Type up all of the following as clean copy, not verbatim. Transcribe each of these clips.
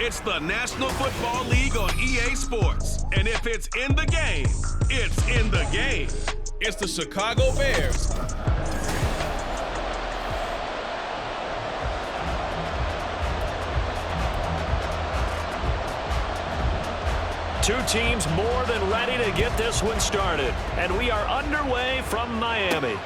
It's the National Football League on EA Sports. And if it's in the game, it's in the game. It's the Chicago Bears. Two teams more than ready to get this one started. And we are underway from Miami.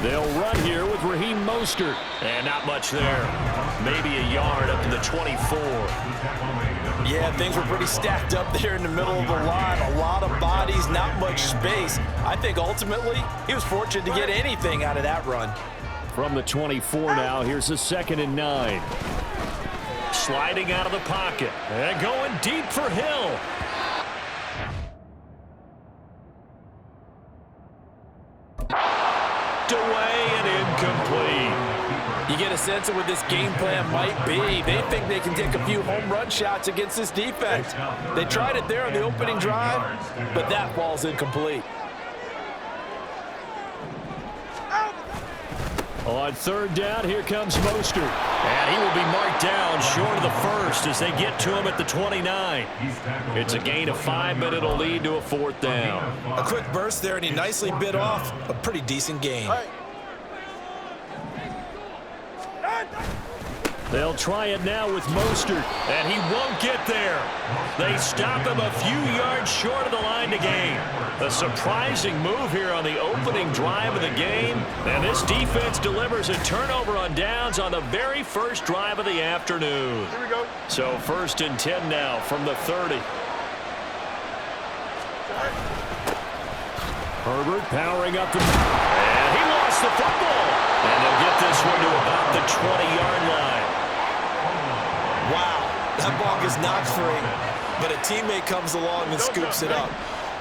They'll run here with Raheem Mostert. And not much there. Maybe a yard up to the 24. Yeah, things were pretty stacked up there in the middle of the line. A lot of bodies, not much space. I think ultimately he was fortunate to get anything out of that run. From the 24 now, here's a 2nd and 9. Sliding out of the pocket. And going deep for Hill. Away and incomplete. You get a sense of what this game plan might be. They think they can take a few home run shots against this defense. They tried it there on the opening drive, but that ball's incomplete. On 3rd down, here comes Mostert. And he will be marked down short of the first as they get to him at the 29. It's a gain of 5, but it'll lead to a 4th down. A quick burst there, and he nicely bit off a pretty decent gain. They'll try it now with Mostert, and he won't get there. They stop him a few yards short of the line to gain. A surprising move here on the opening drive of the game, and this defense delivers a turnover on downs on the very first drive of the afternoon. Here we go. So 1st and 10 now from the 30. Herbert powering up the... And he lost the football. And they'll get this one to about the 20-yard line. Wow, that ball gets knocked free, but a teammate comes along and scoops it up.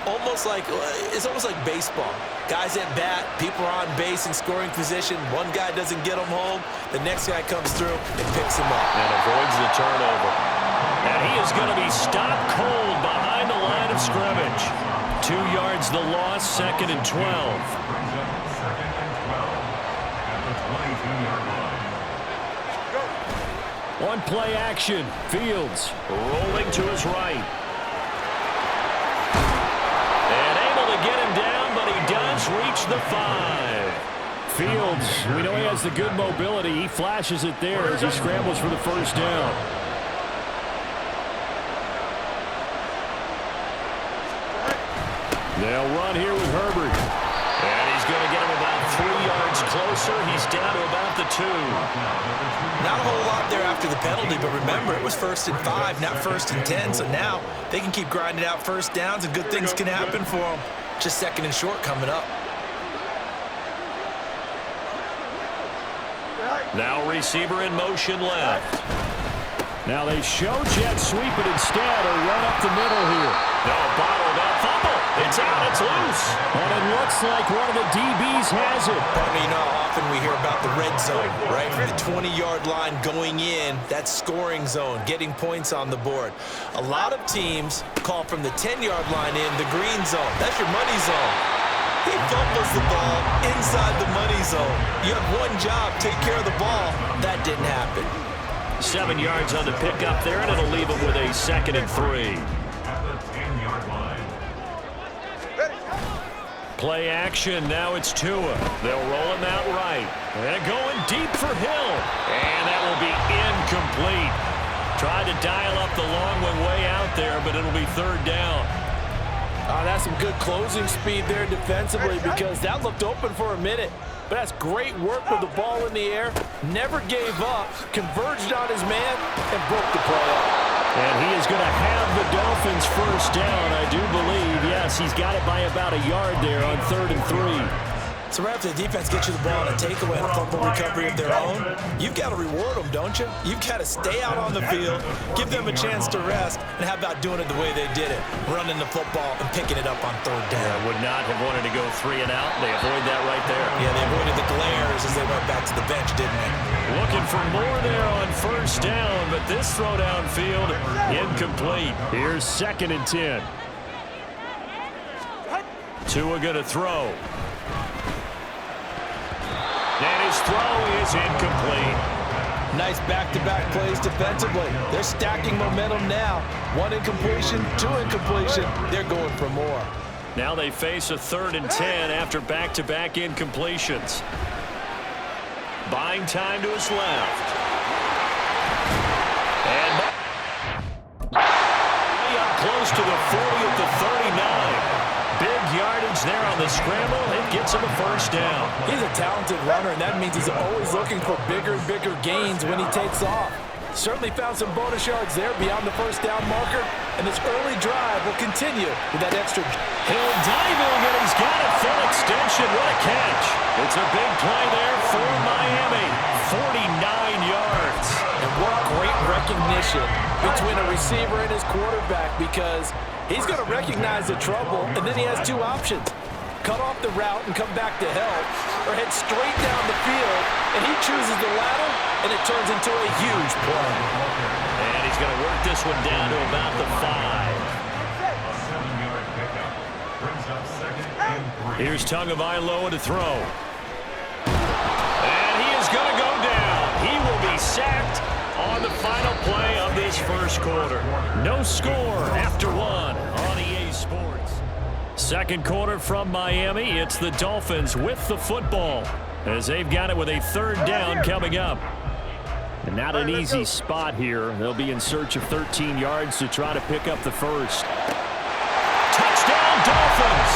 It's almost like baseball. Guys at bat, people are on base in scoring position. One guy doesn't get him home. The next guy comes through and picks him up. And avoids the turnover. And he is going to be stopped cold behind the line of scrimmage. 2 yards the loss, 2nd and 12. On play action, Fields rolling to his right. And able to get him down, but he does reach the 5. Fields, we know he has the good mobility. He flashes it there as he scrambles for the 1st down. They'll run here with Herbert. And he's going to get him about 3 yards closer. He's down to about the 2. Not a whole lot there after the penalty, but remember, it was 1st and 5, not 1st and 10. So now they can keep grinding out 1st downs, and good things can happen for them. Just 2nd and short coming up. Now receiver in motion left. Now they show jet sweep it instead or run up the middle here. No, bottled up fumble. It's out. It's loose. And it looks like one of the DBs has it. You know how often we hear about the red zone, right? For the 20-yard line going in, that's scoring zone, getting points on the board. A lot of teams call from the 10-yard line in the green zone. That's your money zone. He fumbles the ball inside the money zone. You have one job, take care of the ball. That didn't happen. 7 yards on the pickup there, and it'll leave him with a 2nd and 3. Play action, now it's Tua. They'll roll him out right. And going deep for Hill. And that will be incomplete. Tried to dial up the long one way out there, but it'll be 3rd down. That's some good closing speed there defensively because that looked open for a minute. But that's great work with the ball in the air. Never gave up, converged on his man, and broke the play up. And he is going to have the Dolphins 1st down, I do believe. Yes, he's got it by about a yard there on 3rd and 3. So right after the defense gets you the ball on a takeaway and a fumble recovery of their own, you've got to reward them, don't you? You've got to stay out on the field, give them a chance to rest, and how about doing it the way they did it, running the football and picking it up on 3rd down. Yeah, would not have wanted to go 3 and out. They avoid that right there. Yeah, they avoided the glares as they went back to the bench, didn't they? Looking for more there on first down, but this throw downfield incomplete. Here's 2nd and 10. Tua going to throw. And his throw is incomplete. Nice back-to-back plays defensively. They're stacking momentum now. 1 incompletion, 2 incompletion. They're going for more. Now they face a 3rd and 10 after back-to-back incompletions. Buying time to his left. And up close to the 40 at the 39. Big yardage there on the scramble. It gets him a first down. He's a talented runner, and that means he's always looking for bigger and bigger gains when he takes off. Certainly found some bonus yards there beyond the first down marker, and this early drive will continue with that extra. Hill diving, and he's got a full extension. What a catch. It's a big play there for Miami. 49 yards. And what great recognition between a receiver and his quarterback, because he's going to recognize the trouble, and then he has 2 options. Cut off the route and come back to help, or head straight down the field, and he chooses the latter, and it turns into a huge play. And he's going to work this one down to about the 5. Here's Tagovailoa to throw. And he is going to go down. He will be sacked on the final play of this first quarter. No score after 1 on EA Sports. Second quarter from Miami. It's the Dolphins with the football as they've got it with a 3rd down coming up. And not an easy spot here. They'll be in search of 13 yards to try to pick up the first. Touchdown, Dolphins!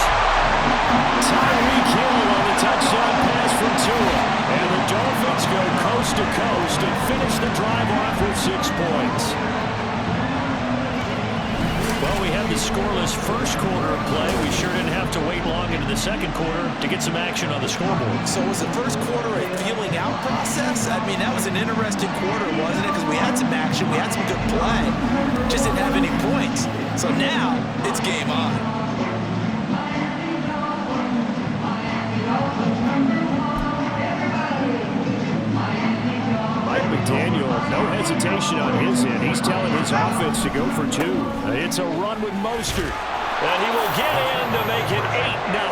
Tyreek Hill on the touchdown pass from Tua. And the Dolphins go coast to coast and finish the drive off with 6 points. Well, we had the scoreless first quarter of play. We sure didn't have to wait long into the second quarter to get some action on the scoreboard. So was the first quarter a feeling out process? I mean, that was an interesting quarter, wasn't it? Because we had some action, we had some good play, just didn't have any points. So now it's game on. McDaniel, no hesitation on his end. He's telling his offense to go for 2. It's a run with Mostert. And he will get in to make it 8-0.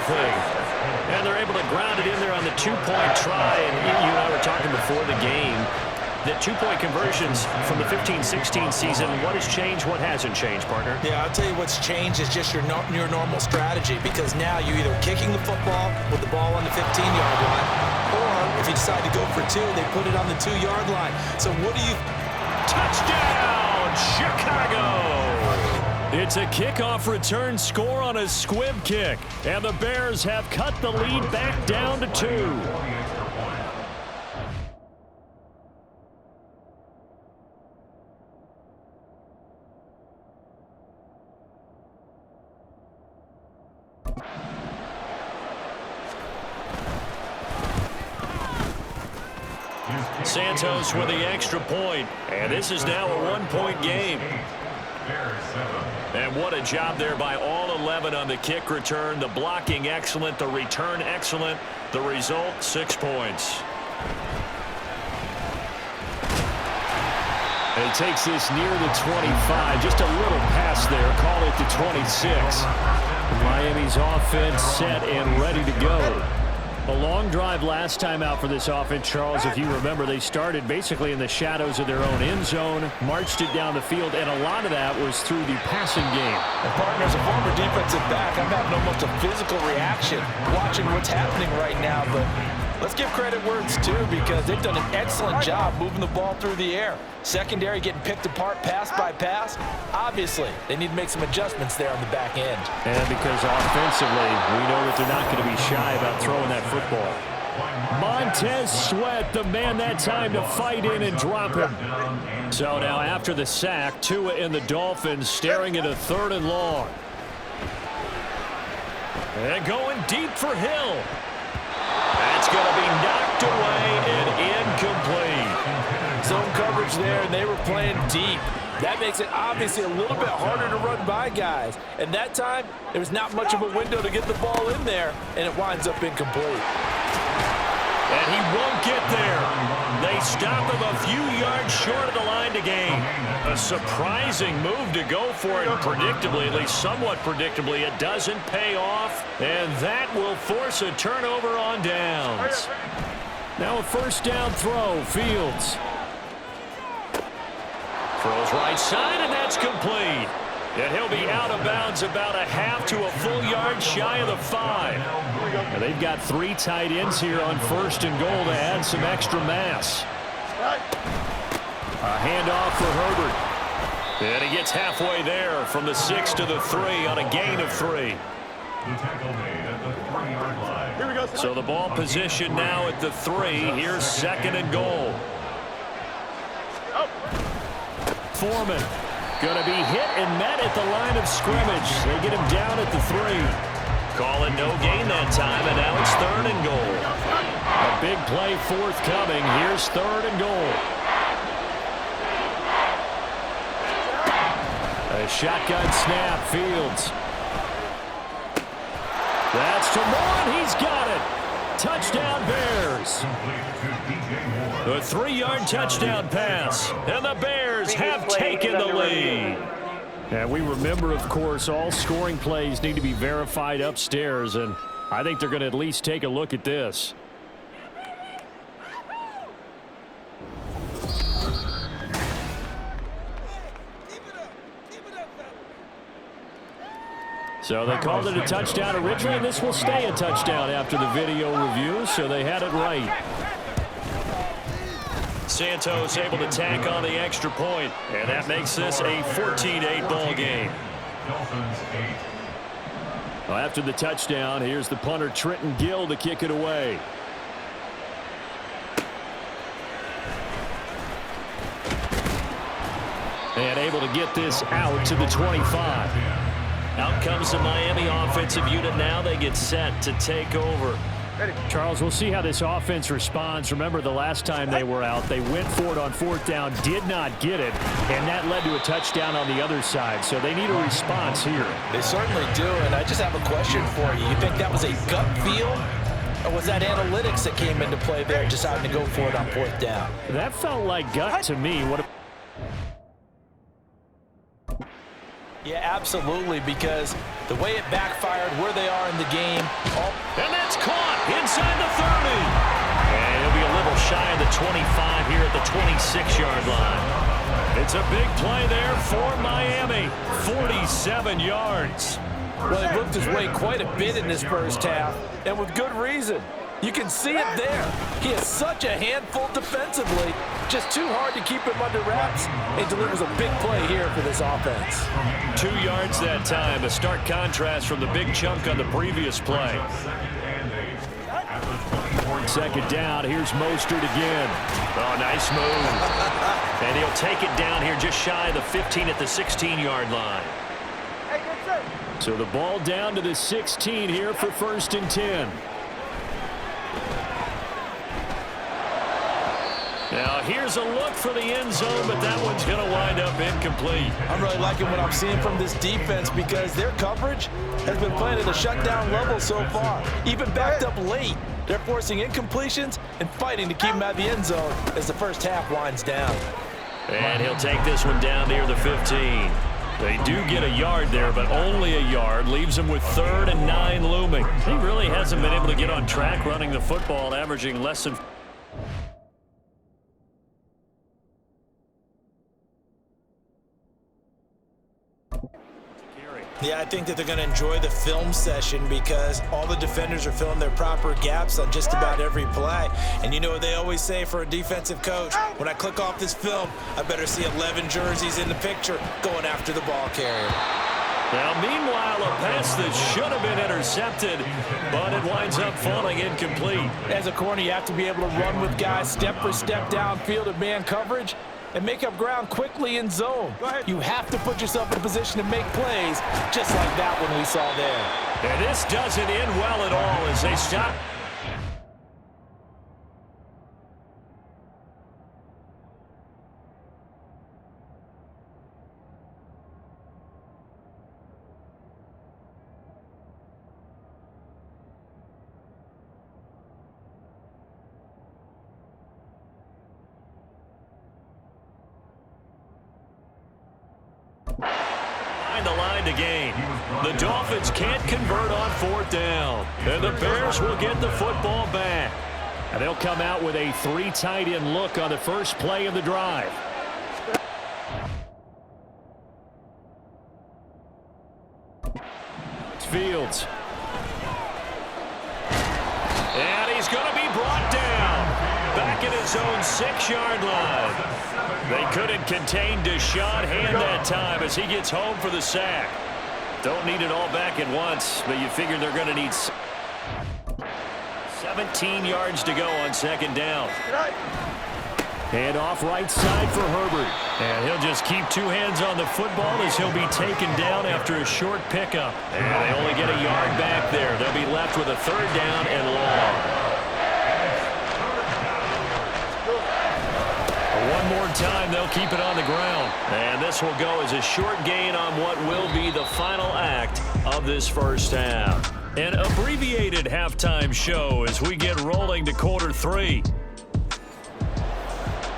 And they're able to ground it in there on the 2-point try. And you and I were talking before the game that 2-point conversions from the 15-16 season, what has changed, what hasn't changed, partner? Yeah, I'll tell you what's changed is just your normal strategy, because now you're either kicking the football with the ball on the 15-yard line, or if you decide to go for 2, they put it on the 2-yard line. So what do you... Touchdown, Chicago! It's a kickoff return score on a squib kick, and the Bears have cut the lead back down to 2. Santos with the extra point, and this is now a 1-point game. And what a job there by all 11 on the kick return. The blocking excellent, the return excellent. The result, 6 points. And it takes this near the 25, just a little pass there, call it the 26. Miami's offense set and ready to go. A long drive last time out for this offense, Charles. If you remember, they started basically in the shadows of their own end zone, marched it down the field, and a lot of that was through the passing game. And partner, as a former defensive back, I'm having almost a physical reaction watching what's happening right now, but let's give credit where it's due, because they've done an excellent job moving the ball through the air. Secondary getting picked apart pass by pass. Obviously, they need to make some adjustments there on the back end. And because offensively, we know that they're not going to be shy about throwing that football. Montez Sweat, the man that time to fight in and drop him. So now after the sack, Tua and the Dolphins staring at a 3rd and long. And going deep for Hill. That's going to be knocked away and incomplete. Zone coverage there, and they were playing deep. That makes it obviously a little bit harder to run by guys. And that time, there was not much of a window to get the ball in there, and it winds up incomplete. And he won't there. They stop him a few yards short of the line to gain. A surprising move to go for it. Predictably, at least somewhat predictably, it doesn't pay off. And that will force a turnover on downs. Now a first down throw, Fields. Throws right side, and that's complete. And he'll be out of bounds about a half to a full yard shy of the 5. And they've got 3 tight ends here on first and goal to add some extra mass. A handoff for Herbert. And he gets halfway there from the 6 to the 3 on a gain of 3. So the ball position now at the 3. Here's second and goal. Foreman going to be hit and met at the line of scrimmage. They get him down at the 3. Call it no gain that time, and now it's third and goal. A big play forthcoming. Here's third and goal. A shotgun snap, Fields. That's to Moore, and he's got it. Touchdown, Bears. A 3-yard touchdown pass, and the Bears have taken the lead. And we remember, of course, all scoring plays need to be verified upstairs, and I think they're going to at least take a look at this. So they called it a touchdown originally, and this will stay a touchdown after the video review, so they had it right. Santos able to tack on the extra point, and that makes this a 14-8 ball game. Well, after the touchdown, here's the punter Trenton Gill to kick it away. And able to get this out to the 25. Out comes the Miami offensive unit now. They get set to take over. Charles, we'll see how this offense responds. Remember, the last time they were out, they went for it on fourth down, did not get it, and that led to a touchdown on the other side. So they need a response here. They certainly do, and I just have a question for you. You think that was a gut feel, or was that analytics that came into play there, deciding to go for it on fourth down? That felt like gut to me. Yeah, absolutely, because the way it backfired, where they are in the game. And that's caught inside the 30. And he'll be a little shy of the 25 here at the 26-yard line. It's a big play there for Miami. 47 yards. Well, he worked his way quite a bit in this first half, and with good reason. You can see it there. He is such a handful defensively. Just too hard to keep him under wraps. It delivers a big play here for this offense. 2 yards that time. A stark contrast from the big chunk on the previous play. Second down. Here's Mostert again. Oh, nice move. And he'll take it down here just shy of the 15 at the 16-yard line. So the ball down to the 16 here for first and 10. Now, here's a look for the end zone, but that one's going to wind up incomplete. I'm really liking what I'm seeing from this defense because their coverage has been playing at a shutdown level so far. Even backed up late, they're forcing incompletions and fighting to keep them out of the end zone as the first half winds down. And he'll take this one down near the 15. They do get a yard there, but only a yard. Leaves him with 3rd and 9 looming. He really hasn't been able to get on track running the football, averaging less than... Yeah, I think that they're going to enjoy the film session because all the defenders are filling their proper gaps on just about every play. And you know what they always say for a defensive coach? When I click off this film, I better see 11 jerseys in the picture going after the ball carrier. Now, meanwhile, a pass that should have been intercepted, but it winds up falling incomplete. As a corner, you have to be able to run with guys step for step downfield in man coverage and make up ground quickly in zone. You have to put yourself in a position to make plays, just like that one we saw there. And this doesn't end well at all as they stop. behind the line to gain. The Dolphins can't convert on 4th down. And the Bears will get the football back. And they'll come out with a 3 tight end look on the first play of the drive. Fields. And he's going to be brought down. Back at his own 6-yard line. They couldn't contain Deshaun Hand that time as he gets home for the sack. Don't need it all back at once, but you figure they're going to need 17 yards to go on 2nd down. Hand off right side for Herbert. And he'll just keep 2 hands on the football as he'll be taken down after a short pickup. And they only get a yard back there. They'll be left with a 3rd down and long. One more time, they'll keep it on the ground. And this will go as a short gain on what will be the final act of this first half. An abbreviated halftime show as we get rolling to quarter 3.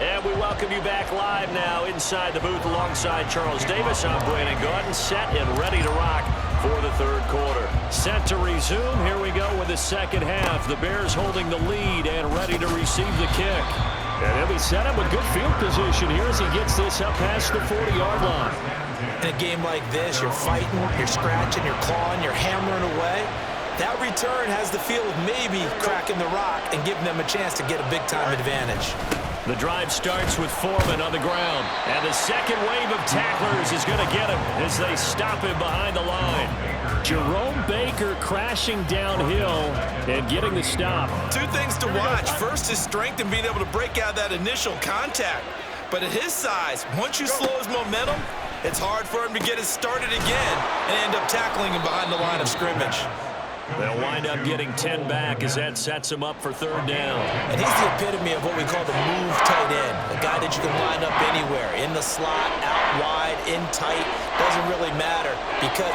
And we welcome you back live now inside the booth alongside Charles Davis. I'm Brandon Gaudin, set and ready to rock for the 3rd quarter. Set to resume. Here we go with the 2nd half. The Bears holding the lead and ready to receive the kick. And he'll be set up with good field position here as he gets this up past the 40-yard line. In a game like this, you're fighting, you're scratching, you're clawing, you're hammering away. That return has the feel of maybe cracking the rock and giving them a chance to get a big-time advantage. The drive starts with Foreman on the ground. And the second wave of tacklers is going to get him as they stop him behind the line. Jerome Baker crashing downhill and getting the stop. 2 things to watch. First, his strength and being able to break out that initial contact. But at his size, once you slow his momentum, it's hard for him to get it started again and end up tackling him behind the line of scrimmage. They'll wind up getting 10 back as that sets him up for 3rd down. And he's the epitome of what we call the move tight end. A guy that you can line up anywhere. In the slot, out wide, in tight. Doesn't really matter because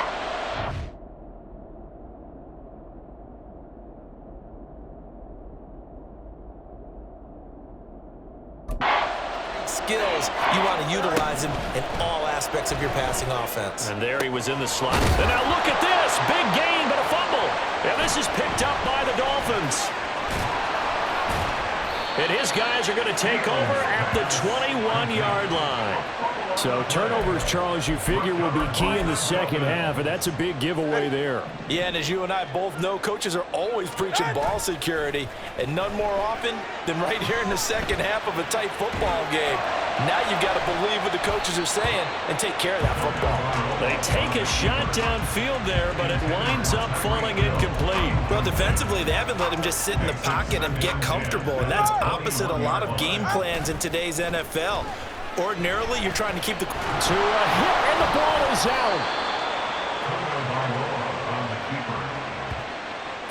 skills, you want to utilize him in all aspects of your passing offense. And there he was in the slot. And now look at this. Big gain, but a fumble. And this is picked up by the Dolphins. And his guys are going to take over at the 21-yard line. So turnovers, Charles, you figure will be key in the 2nd half, and that's a big giveaway there. Yeah, and as you and I both know, coaches are always preaching ball security, and none more often than right here in the 2nd half of a tight football game. Now you've got to believe what the coaches are saying and take care of that football. They take a shot downfield there, but it winds up falling incomplete. Well, defensively, they haven't let him just sit in the pocket and get comfortable, and that's opposite a lot of game plans in today's NFL. Ordinarily, you're trying to keep the... To a hit, and the ball is out.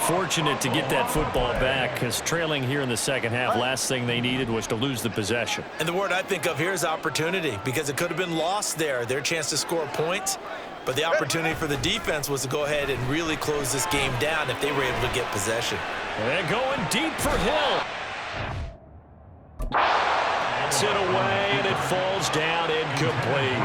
Fortunate to get that football back because trailing here in the 2nd half, last thing they needed was to lose the possession. And the word I think of here is opportunity because it could have been lost there, their chance to score points. But the opportunity for the defense was to go ahead and really close this game down if they were able to get possession. And going deep for Hill. It away, and it falls down incomplete.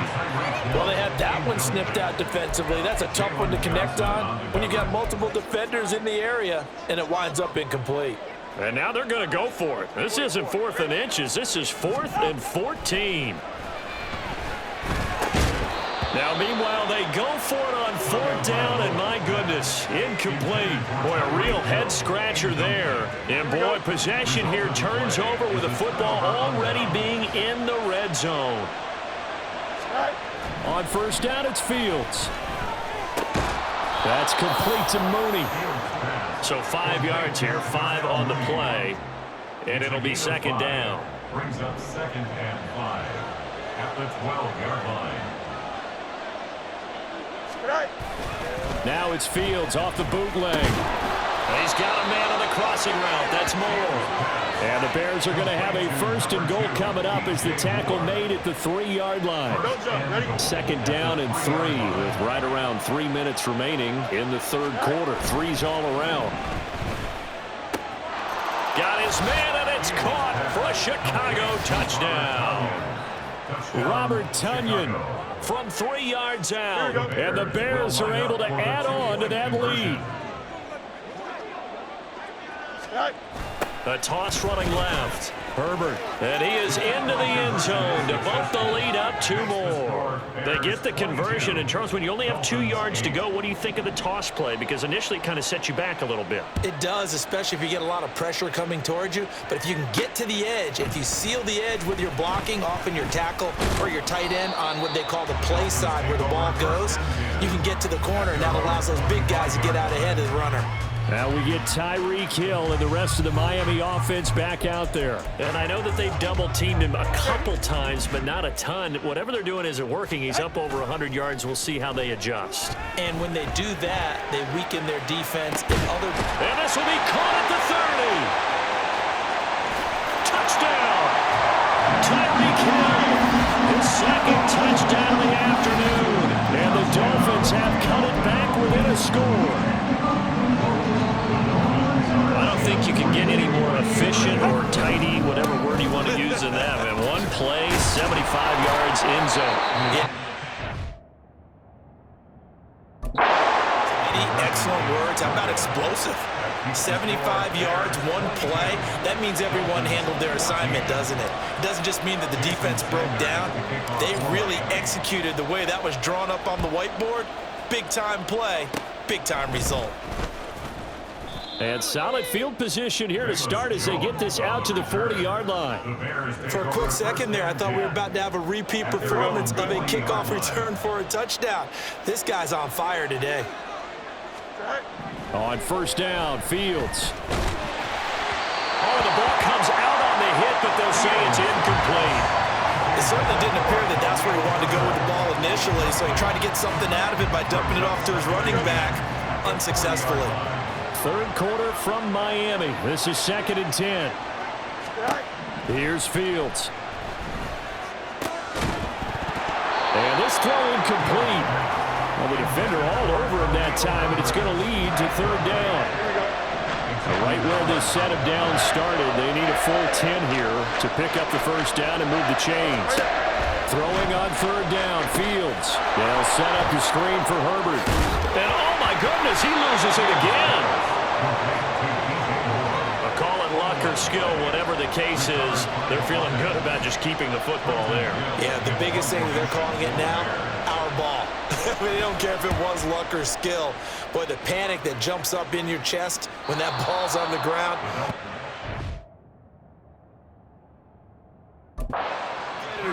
Well, they had that one snipped out defensively. That's a tough one to connect on when you got multiple defenders in the area, and it winds up incomplete. And now they're going to go for it. This isn't 4th and inches. This is 4th and 14. Now, meanwhile, they go for it on 4th down, and my goodness, incomplete. Boy, a real head-scratcher there. And, boy, possession here turns over with the football already being in the red zone. On 1st down, it's Fields. That's complete to Mooney. So 5 yards here, 5 on the play, and it'll be 2nd down. Brings up 2nd and 5 at the 12-yard line. Now it's Fields off the bootleg. He's got a man on the crossing route. That's Moore. And the Bears are going to have a 1st and goal coming up as the tackle made at the 3-yard line. 2nd down and 3 with right around 3 minutes remaining in the 3rd quarter. 3's all around. Got his man, and it's caught for a Chicago touchdown. Robert Tonyan from 3 yards out. And the Bears are able to add on to that lead. A toss running left. Herbert. And he is into the end zone to bump the lead up 2 more. They get the conversion. And, Charles, when you only have 2 yards to go, what do you think of the toss play? Because initially it kind of sets you back a little bit. It does, especially if you get a lot of pressure coming towards you. But if you can get to the edge, if you seal the edge with your blocking, often your tackle or your tight end on what they call the play side where the ball goes, you can get to the corner, and that allows those big guys to get out ahead of the runner. Now we get Tyreek Hill and the rest of the Miami offense back out there. And I know that they've double-teamed him a couple times, but not a ton. Whatever they're doing isn't working. He's up over 100 yards. We'll see how they adjust. And when they do that, they weaken their defense in other... And this will be caught at the 30. Touchdown! Tyreek Hill, his second touchdown of the afternoon. And the Dolphins have cut it back within a score. I don't think you can get any more efficient or tidy, whatever word you want to use in that. And one play, 75 yards in zone. Yeah. Excellent words. How about explosive? 75 yards, one play. That means everyone handled their assignment, doesn't it? It doesn't just mean that the defense broke down. They really executed the way that was drawn up on the whiteboard. Big-time play, big-time result. And solid field position here to start as they get this out to the 40-yard line. For a quick second there, I thought we were about to have a repeat performance of a kickoff return for a touchdown. This guy's on fire today. On first down, Fields. Oh, the ball comes out on the hit, but they'll say it's incomplete. It certainly didn't appear that that's where he wanted to go with the ball initially, so he tried to get something out of it by dumping it off to his running back unsuccessfully. Third quarter from Miami. This is 2nd and 10. Here's Fields. And this throw incomplete. Well, the defender all over him that time, and it's going to lead to 3rd down. Right where this set of downs started, they need a full 10 here to pick up the first down and move the chains. Throwing on 3rd down, Fields. They'll set up the screen for Herbert. And oh my goodness, he loses it again. Call it luck or skill, whatever the case is, they're feeling good about just keeping the football there. Yeah, the biggest thing that they're calling it now, our ball. They don't care if it was luck or skill. Boy, the panic that jumps up in your chest when that ball's on the ground.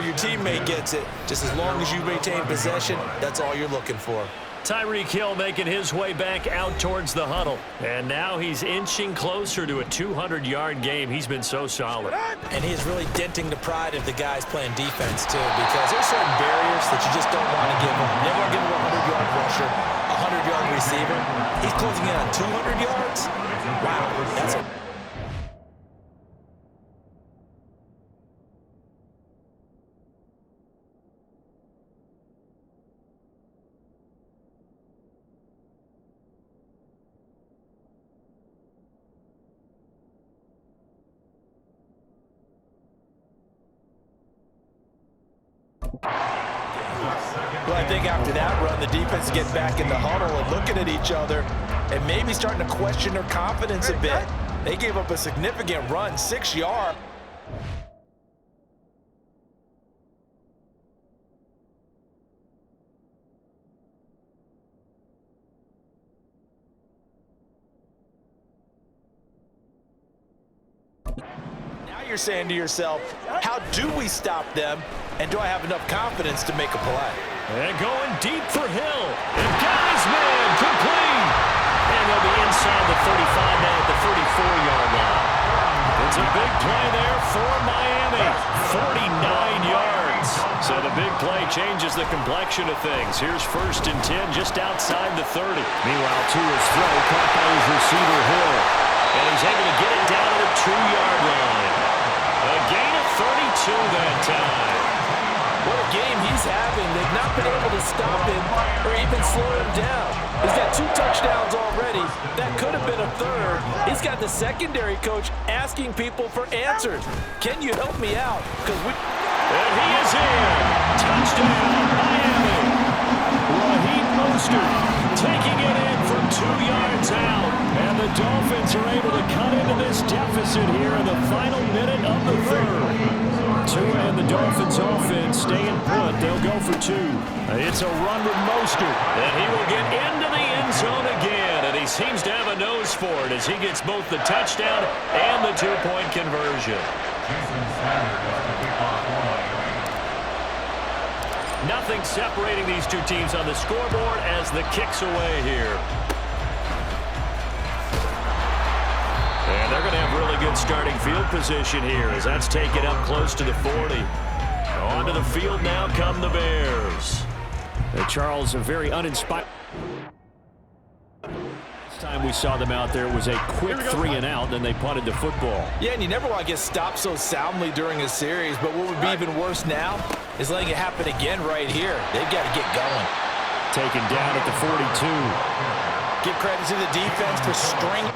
Your teammate gets it. Just as long as you maintain possession, that's all you're looking for. Tyreek Hill making his way back out towards the huddle. And now he's inching closer to a 200-yard game. He's been so solid. And he's really denting the pride of the guys playing defense, too, because there's certain barriers that you just don't want to give him. Never want to give him a 100-yard rusher, a 100-yard receiver. He's closing in on 200 yards. Wow, that's a... Well, I think after that run, the defense get back in the huddle and looking at each other and maybe starting to question their confidence a bit. They gave up a significant run, 6 yards. Now you're saying to yourself, how do we stop them? And do I have enough confidence to make a play? And going deep for Hill. And got his man complete. And they'll be inside the 35 now at the 34-yard line. It's a big play there for Miami. 49 yards. So the big play changes the complexion of things. Here's 1st and 10 just outside the 30. Meanwhile, Tua's throw caught by his receiver Hill. And he's able to get it down to the 2-yard line. A gain of 32 that time. What a game he's having. They've not been able to stop him or even slow him down. He's got 2 touchdowns already. That could have been a 3rd. He's got the secondary coach asking people for answers. Can you help me out? Because And he is in. Touchdown, Miami. Raheem Mostert taking it in from 2 yards out. And the Dolphins are able to cut into this deficit here in the final minute of the third. Tua and the Dolphins offense staying put. They'll go for 2. It's a run with Mostert. And he will get into the end zone again. And he seems to have a nose for it as he gets both the touchdown and the 2-point conversion. Nothing separating these two teams on the scoreboard as the kick's away here. And they're going to have really good starting field position here as that's taken up close to the 40. Onto the field now come the Bears. Charles, a very uninspired. Last time we saw them out there was a quick 3-and-out, then they punted the football. Yeah, and you never want to get stopped so soundly during a series, but what would be even worse now is letting it happen again right here. They've got to get going. Taken down at the 42. Give credit to the defense for string.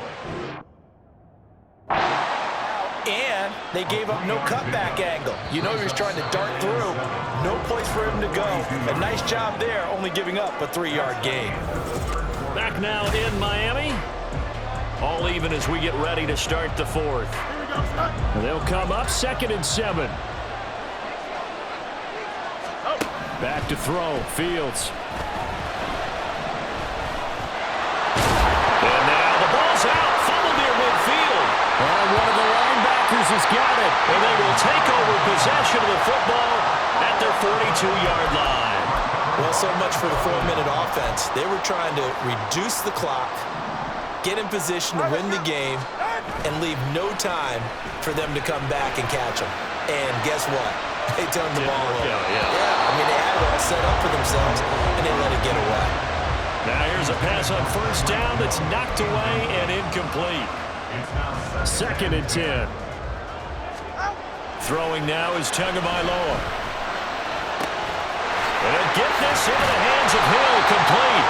And they gave up no cutback angle. You know he was trying to dart through. No place for him to go. A nice job there, only giving up a 3-yard gain. Back now in Miami. All even as we get ready to start the fourth. And they'll come up 2nd and 7. Back to throw. Fields. And now the ball's out. Fumbled near midfield. And one of the linebackers has got it. And they will take over possession of the football at their 42-yard line. Well, so much for the 4-minute offense. They were trying to reduce the clock, get in position to win the game, and leave no time for them to come back and catch them. And guess what? They turned the ball over. Yeah, I mean, they had it all set up for themselves, and they let it get away. Now here's a pass on first down that's knocked away and incomplete. 2nd and 10. Throwing now is Tagovailoa. And he'll get this into the hands of Hill, complete.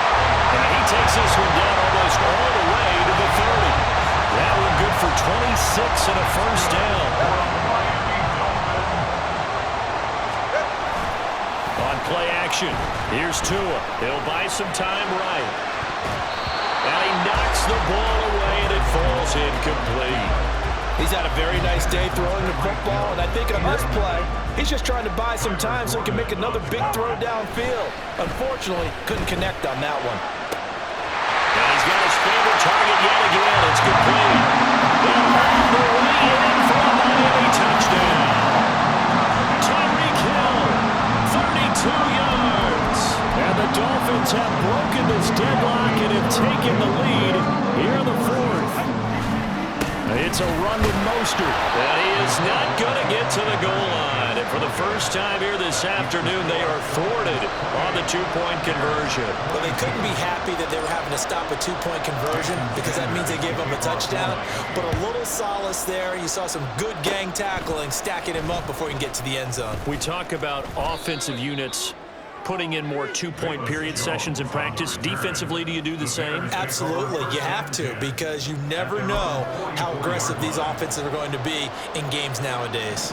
And he takes this one down almost all the way to the 30. That one good for 26 and a first down. On play action, here's Tua. He'll buy some time right. And he knocks the ball away, and it falls incomplete. He's had a very nice day throwing the football, and I think on this play, he's just trying to buy some time so he can make another big throw downfield. Unfortunately, couldn't connect on that one. And he's got his favorite target yet again. It's complete. And all the way in for a Miami touchdown. Tyreek Hill, 32 yards. And the Dolphins have broken this deadlock and have taken the lead here in the 4th. It's a run with Mostert. And he is not going to get to the goal line. And for the first time here this afternoon, they are thwarted on the 2-point conversion. Well, they couldn't be happy that they were having to stop a 2-point conversion because that means they gave up a touchdown. But a little solace there. You saw some good gang tackling, stacking him up before he can get to the end zone. We talk about offensive units putting in more 2-point period sessions in practice. Defensively, do you do the same? Absolutely. You have to, because you never know how aggressive these offenses are going to be in games nowadays.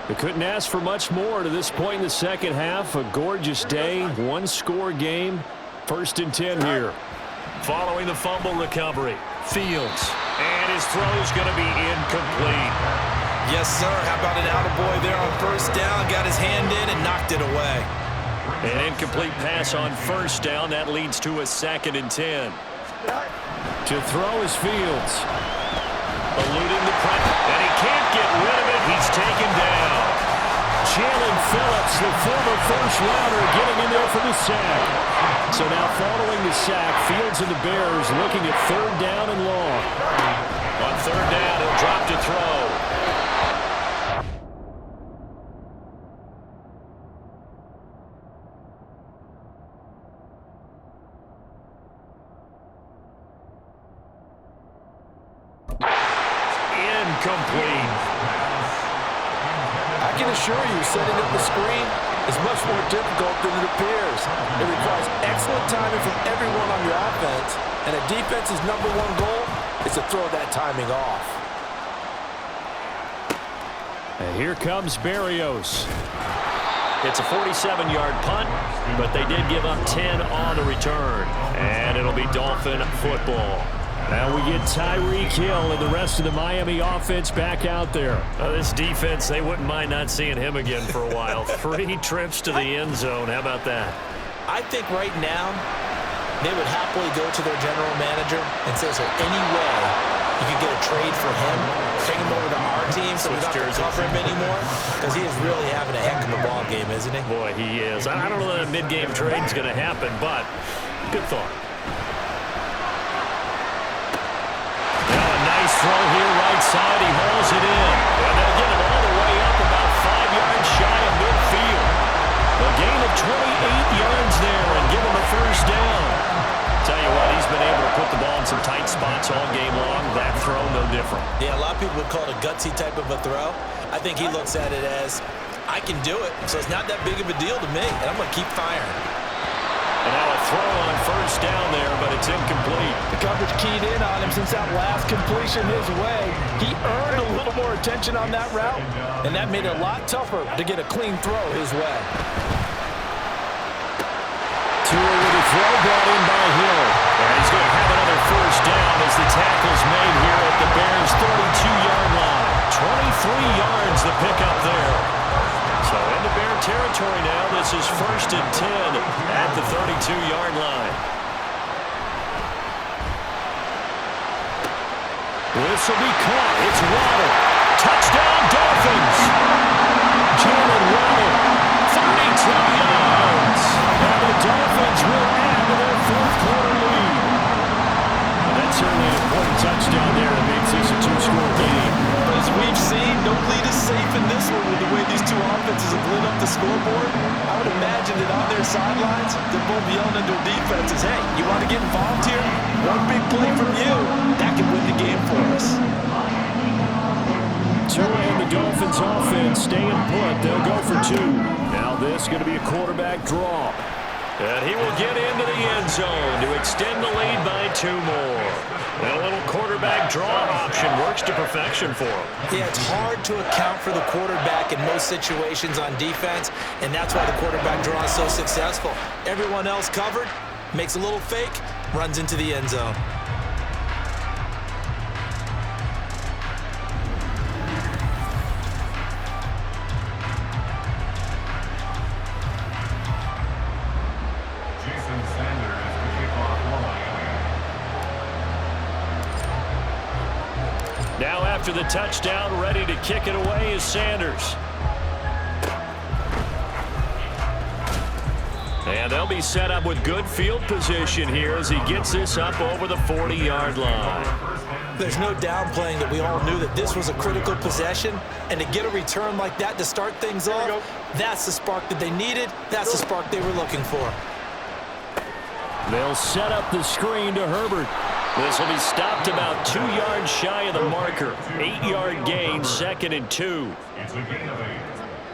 They couldn't ask for much more to this point in the second half. A gorgeous day, 1-score game. 1st and 10 here. Following the fumble recovery, Fields. And his throw is going to be incomplete. Yes, sir. How about an attaboy there on first down? Got his hand in and knocked it away. An incomplete pass on first down. That leads to a 2nd and 10. To throw is Fields. Eluding the pressure. And he can't get rid of it. He's taken down. Jalen Phillips, the former first-rounder, getting in there for the sack. So now following the sack, Fields and the Bears looking at 3rd down and long. On 3rd down, he'll drop to throw. Incomplete. I can assure you, setting up the screen is much more difficult than it appears. It requires excellent timing from everyone on your offense, and a defense's #1 goal is to throw that timing off. And here comes Berrios. It's a 47-yard punt, but they did give up 10 on the return. And it'll be Dolphin football. Now we get Tyreek Hill and the rest of the Miami offense back out there. This defense, they wouldn't mind not seeing him again for a while. 3 trips to the end zone. How about that? I think right now they would happily go to their general manager and say, is there any way you could get a trade for him, bring him over to our team so we don't have to cover him anymore? Because he is really having a heck of a ball game, isn't he? Boy, he is. I don't know that a mid-game trade is going to happen, but good thought. Now a nice throw here, right side. He hauls it in. And they'll get him all the way up about 5 yards shy of midfield. A gain of 28 yards there and give him a first down. Tell you what, he's been able to put the ball in some tight spots all game long. That throw, no different. Yeah, a lot of people would call it a gutsy type of a throw. I think he looks at it as, I can do it, so it's not that big of a deal to me, and I'm going to keep firing. And now a throw on first down there, but it's incomplete. The coverage keyed in on him since that last completion his way. He earned a little more attention on that route, and that made it a lot tougher to get a clean throw his way. Tua with a throw brought in by Hill. And he's going to have another first down as the tackle's made here at the Bears' 32-yard line. 23 yards the pickup there. So into Bear territory now. This is 1st and 10 at the 32-yard line. This will be caught. It's Waddle. Touchdown, Dolphins. Jalen Waddle, 32 yards. And the Dolphins will add to their 4th quarter lead. And that's certainly an important touchdown there that makes this a 2-score game. As we've seen, no lead is safe in this one with the way these two offenses have lit up the scoreboard. I would imagine that on their sidelines, they're both yelling at their defenses, hey, you want to get involved here? One big play from you, that can win the game for us. Tua and the Dolphins offense staying put. They'll go for 2. Now this is going to be a quarterback draw. And he will get into the end zone to extend the lead by 2 more. And a little quarterback draw option works to perfection for him. Yeah, it's hard to account for the quarterback in most situations on defense, and that's why the quarterback draw is so successful. Everyone else covered, makes a little fake, runs into the end zone. Now after the touchdown, ready to kick it away is Sanders. And they'll be set up with good field position here as he gets this up over the 40-yard line. There's no downplaying that we all knew that this was a critical possession, and to get a return like that to start things off, that's the spark that they needed, that's the spark they were looking for. They'll set up the screen to Herbert. This will be stopped about 2 yards shy of the marker. 8-yard gain, 2nd and 2. It's a gain of 8.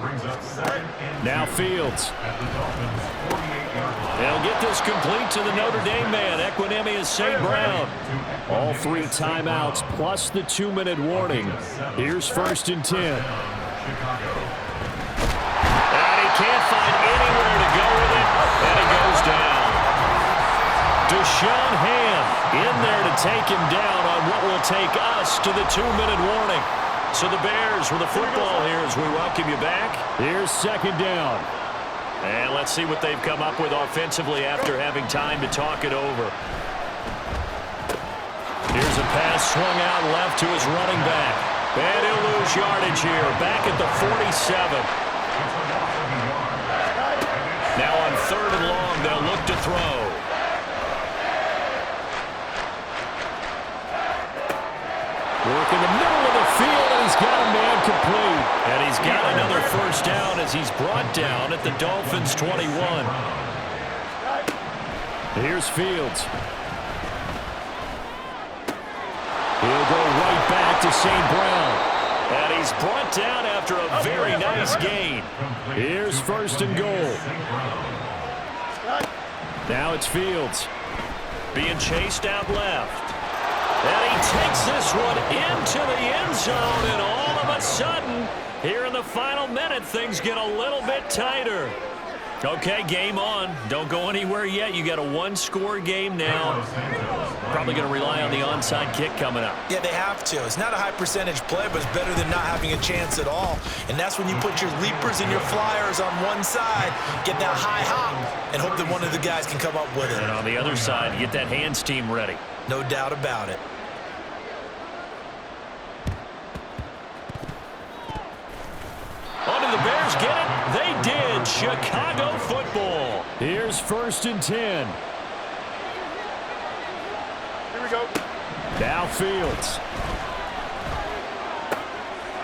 Brings up 2nd and 2. Now Fields. At the Dolphins' 48-yard line. They'll get this complete to the Notre Dame man, Equinemius St. Brown. All 3 timeouts plus the 2-minute warning. Here's 1st and 10. And he can't find anywhere to go with it, and it goes down. Deshaun Ham in there to take him down on what will take us to the 2-minute warning. So the Bears with the football here as we welcome you back. Here's 2nd down. And let's see what they've come up with offensively after having time to talk it over. Here's a pass swung out left to his running back. And he'll lose yardage here, back at the 47. Now on 3rd and long, they'll look to throw. Work in the middle of the field, and he's got a man complete. And he's got another first down as he's brought down at the Dolphins' 21. Here's Fields. He'll go right back to St. Brown. And he's brought down after a very nice gain. Here's 1st and goal. Now it's Fields. Being chased out left. And he takes this one into the end zone, and all of a sudden, Here in the final minute, things get a little bit tighter. Okay, game on. Don't go anywhere yet. You got a one-score game now. Probably going to rely on the onside kick coming up. Yeah, they have to. It's not a high-percentage play, but it's better than not having a chance at all. And that's when you put your leapers and your flyers on one side, get that high hop, and hope that one of the guys can come up with it. And on the other side, get that hands team ready. No doubt about it. Oh, did the Bears get it? They did. Chicago football. Here's 1st and 10. Here we go. Now Fields.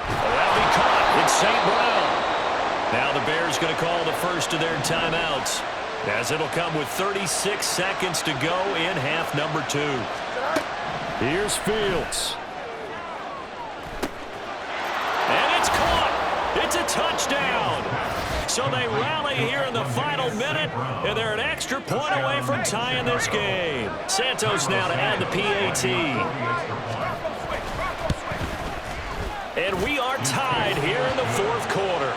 Oh, that'll be caught. It's St. Brown. Now the Bears going to call the first of their timeouts, as it'll come with 36 seconds to go in half number 2. Here's Fields. And it's caught. It's a touchdown. So they rally here in the final minute, and they're an extra point away from tying this game. Santos now to add the PAT. And we are tied here in the 4th quarter.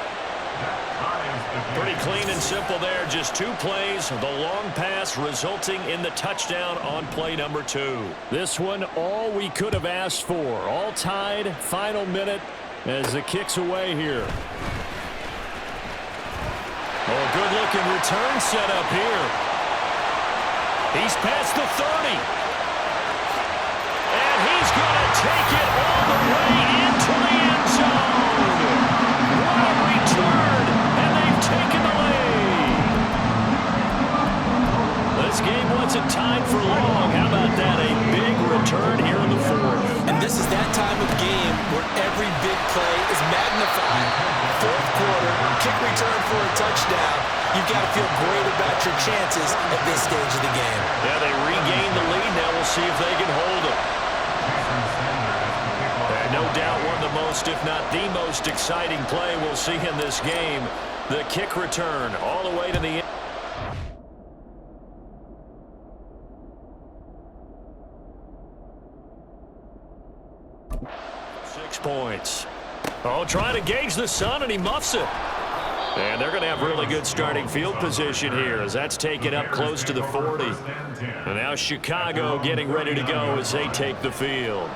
Pretty clean and simple there. Just 2 plays. The long pass resulting in the touchdown on play number 2. This one, all we could have asked for. All tied, final minute as the kick's away here. Oh, good-looking return set up here. He's past the 30. And he's going to take it all the way into the end zone. What a return, and they've taken the lead. This game wasn't tied for long. How about that? A big return here in the 4th. And this is that time of game where every big play is magnified. 4th quarter, kick return for a touchdown. You've got to feel great about your chances at this stage of the game. Yeah, they regained the lead. Now we'll see if they can hold it. No doubt one of the most, if not the most exciting play we'll see in this game. The kick return all the way to the end. 6 points. Oh, trying to gauge the sun, and he muffs it. And they're going to have really good starting field position here as that's taken up close to the 40. And now Chicago getting ready to go as they take the field.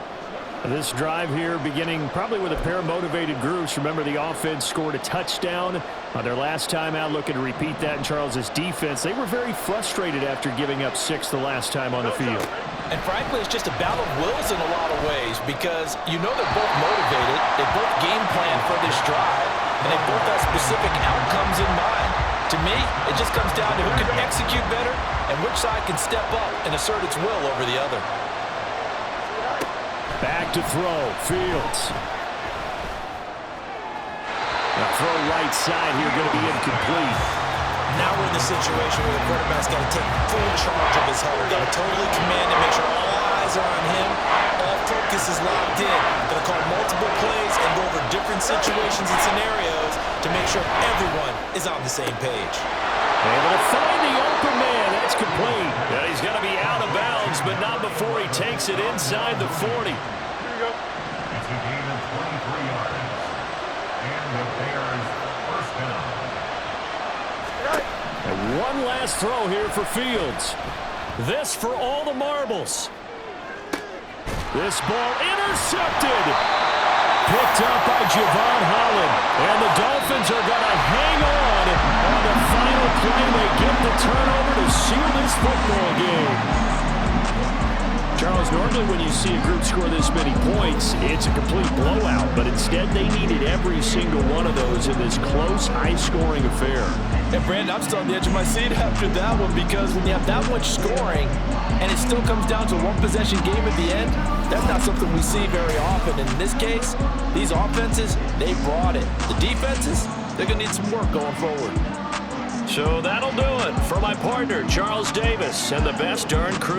This drive here beginning probably with a pair of motivated groups. Remember, the offense scored a touchdown on their last time out, looking to repeat that in Charles's defense. They were very frustrated after giving up 6 the last time on the field. And frankly, it's just a battle of wills in a lot of ways because you know they're both motivated, they both game plan for this drive, and they both have specific outcomes in mind. To me, it just comes down to who can execute better and which side can step up and assert its will over the other. Back to throw, Fields. The throw right side here going to be incomplete. Now we're in the situation where the quarterback's got to take full charge of his huddle. Got to totally command and make sure all eyes are on him. All focus is locked in. Got to call multiple plays and go over different situations and scenarios to make sure everyone is on the same page. Able to find the open man. That's complete. Yeah, he's going to be out of bounds, but not before he takes it inside the 40. It's a gain of 23 yards. And the Bears first down. And one last throw here for Fields. This for all the marbles. This ball intercepted. Picked up by Javon Holland. And the Dolphins are going to hang on the final play. They get the turnover to seal this football game. Charles, normally when you see a group score this many points, it's a complete blowout. But instead, they needed every single one of those in this close, high-scoring affair. And Brandon, I'm still on the edge of my seat after that one because when you have that much scoring and it still comes down to a one-possession game at the end, that's not something we see very often. And in this case, these offenses, they brought it. The defenses, they're going to need some work going forward. So that'll do it for my partner, Charles Davis, and the best darn crew.